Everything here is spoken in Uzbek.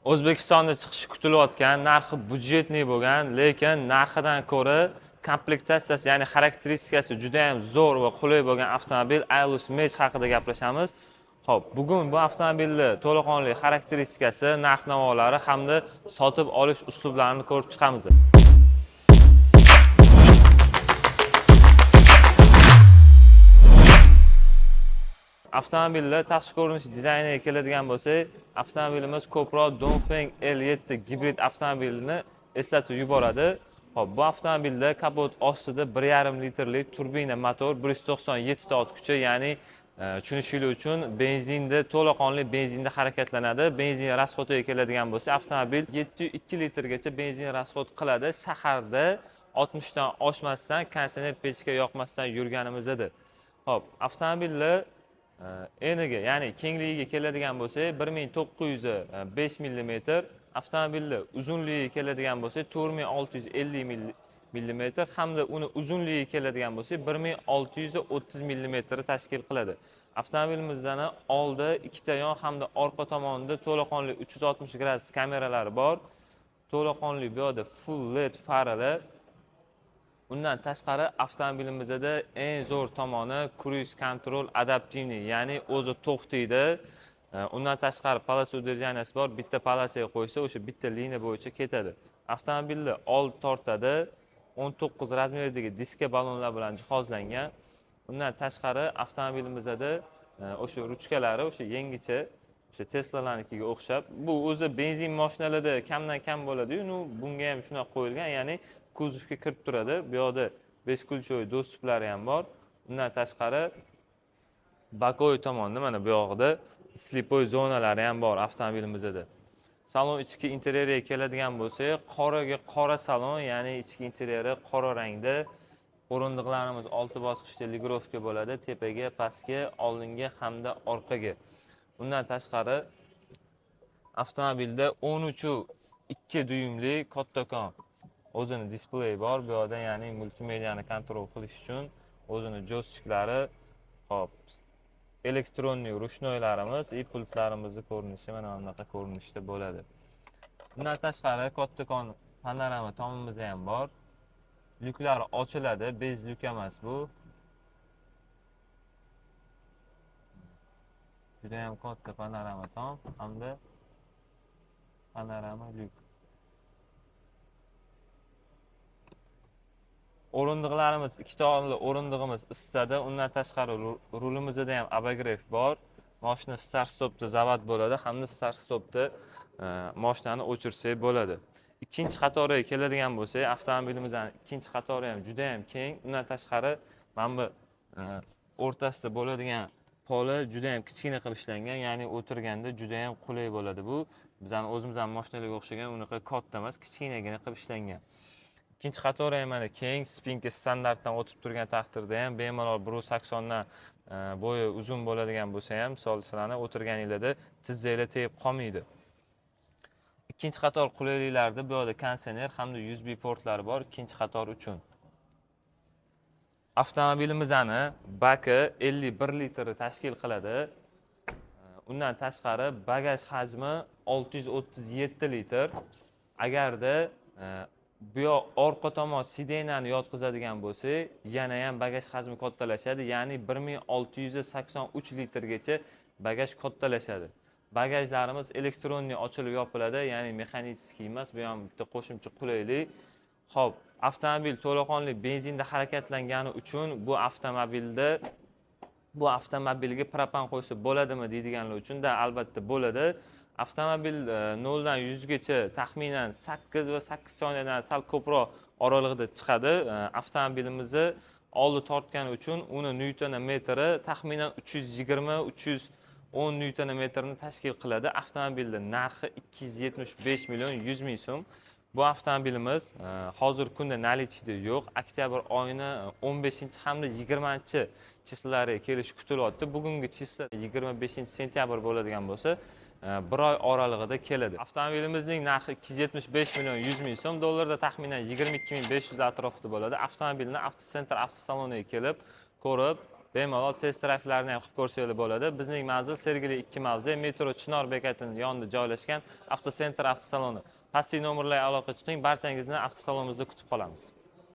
O'zbekistonda chiqishi kutilayotgan, narxi budjetli bo'lgan, lekin narxidan ko'ra komplektatsiyasi, ya'ni xarakteristikasi juda ham zo'r va qulay bo'lgan avtomobil Ailus Mage haqida gaplashamiz. Xo'p, bugun bu avtomobilni to'laqonli xarakteristikasi, narx-navolari hamda sotib olish uslublarini ko'rib chiqamiz. Avtomobilda tashqi ko'rinish dizayniga keladigan bo'lsak, avtomobilimiz ko'proq Dongfeng L7 gibrid avtomobilini eslatib yuboradi. Hop, bu avtomobilda kapot ostida 1,5 litrlik turbina motor 197 ta ot kuchi, ya'ni tushunishingiz uchun benzinda to'laqonli benzinda harakatlanadi. Benzin rasxodiga keladigan bo'lsa, avtomobil 702 litrgacha benzin rasxod qiladi. Shaharda 60 dan oshmasdan, konditsioner pechka yoqmasdan yurganimizda. Hop, avtomobilni eniga, ya'ni kengligiga keladigan bo'lsa 1905 mm, avtomobilni uzunligiga keladigan bo'lsa 4650 mm hamda uni uzunligiga keladigan bo'lsa 1630 mm tashkil qiladi. Avtomobilimizdan oldi, ikkita yon hamda orqa tomonida to'laqonli 360 gradus kameralari bor. To'laqonli bu yerda full LED farlar. Undan tashqari avtomobilimizda eng zo'r tomoni cruise control adaptivniy, ya'ni o'zi to'xtaydi. Undan tashqari polasa udержанияsi bor. Bitta polasaga qo'ysa, o'sha bitta liniya bo'yicha ketadi. Avtomobilni old tortadi. 19 razmerdagi diska balonlar bilan jihozlangan. Undan tashqari avtomobilimizda o'sha ruchkalari o'sha yangicha, o'sha Teslalarnikiga o'xshab, bu o'zi benzin mashinalarida kamdan kam bo'ladi-yu, bunga ham shunaqa qo'yilgan, ya'ni kuzovga kirib turadi. Bu yerda beskulchoy dostuplari ham bor. Undan tashqari bakoy tomonda mana bu yoqda slipoy zonalari ham bor avtomobilimizda. Salon ichki interyeriga keladigan bo'lsak, qoraga qora salon, ya'ni ichki interyeri qora rangda. O'rindiqlarimiz 6 bosqichli ligrovka bo'ladi, tepaga, pastga, oldinga hamda orqaga. Undan tashqari avtomobilda 13.2 dyumli kattakon o'zini displeyi bor. Bu yerda, ya'ni multimediani kontrol qilish uchun o'zini joystiklari, hop, elektronli rushnoylarimiz, pultlarimizni ko'rinishi mana bunaqa ko'rinishda bo'ladi. Bundan tashqari kattakon panorama tomimiz ham bor. Lyuklari ochiladi, bez lyuk emas bu. Juda ham katta panorama tom hamda panorama lyuk. O'rindiqlarimiz, ikkita o'rindig'imiz isitadi. Undan tashqari rulimizda ham abagrev bor. Mashina start stopda zavod bo'ladi hamda start stopda mashinani o'chirsak bo'ladi. Ikkinchi qatoriga keladigan bo'lsak, avtomobilimizning ikkinchi qatori ham juda ham keng. Undan tashqari mana bu o'rtasida bo'ladigan pola juda ham kichkina qilib ishlangan, ya'ni o'tirganda juda ham qulay bo'ladi bu. Bizning o'zimizning mashinalarga o'xshagan unaqa katta emas, kichkinagina qilib ishlangan. Ikkinchi qatori ham mana keng, spinka standartdan o'tib turgan taqdirda ham bemalol 1.80 dan bo'yi uzun bo'ladigan bo'lsa ham, misol sizlarni o'tirganingizda tizzanglar tegib qolmaydi. Ikkinchi qator qulayliklarda bu yerda konditsioner hamda USB portlari bor ikkinchi qator uchun. Avtomobilimizning baki 51 litr tashkil qiladi. Undan tashqari bagaj hajmi 637 litr. Agarda bu orqa tomon sidenani yotqizadigan bo'lsak, yana ham bagaj hajmi kattalashadi, ya'ni 1683 litrgacha bagaj kattalashadi. Bagajlarimiz elektronli ochilib yopiladi, ya'ni mexanический emas, bu ham bitta qo'shimcha qulaylik. Xo'p, avtomobil to'laqonli benzinda harakatlangani uchun bu avtomobilga propan qo'ysa bo'ladimi deydiganlar uchun da albatta bo'ladi. Avtomobil 0 dan 100 gacha taxminan 8 va 8 soniyadan sal ko'proq oralig'ida chiqadi. Avtomobilimizni oldi tortgani uchun uni newton metri taxminan 320-310 newton metrni tashkil qiladi. Avtomobilning narxi 275 million 100 ming so'm. Bu avtomobilimiz hozir kunda nalichida yo'q. Oktyabr oyining 15 hamda 20 chislariga kelish kutilyapti. Bugungi chisla 25 sentyabr bo'ladigan bo'lsa, bir oy oralig'ida keladi. Avtomobilimizning narxi 275 million 100 ming so'm, dollarda taxminan 22.500 atrofida bo'ladi. Avtomobilni avtosentr avtosaloniga kelib, ko'rib, bemalol test drive'larini ham qilib ko'rsanglar bo'ladi. Bizning manzil Sergeli 2 mavze, metro Chinor bekatining yonida joylashgan Avtosentr avtosaloni. Pastki nomerlarga aloqa chiqing, barchangizni avtosalonimizda kutib qolamiz.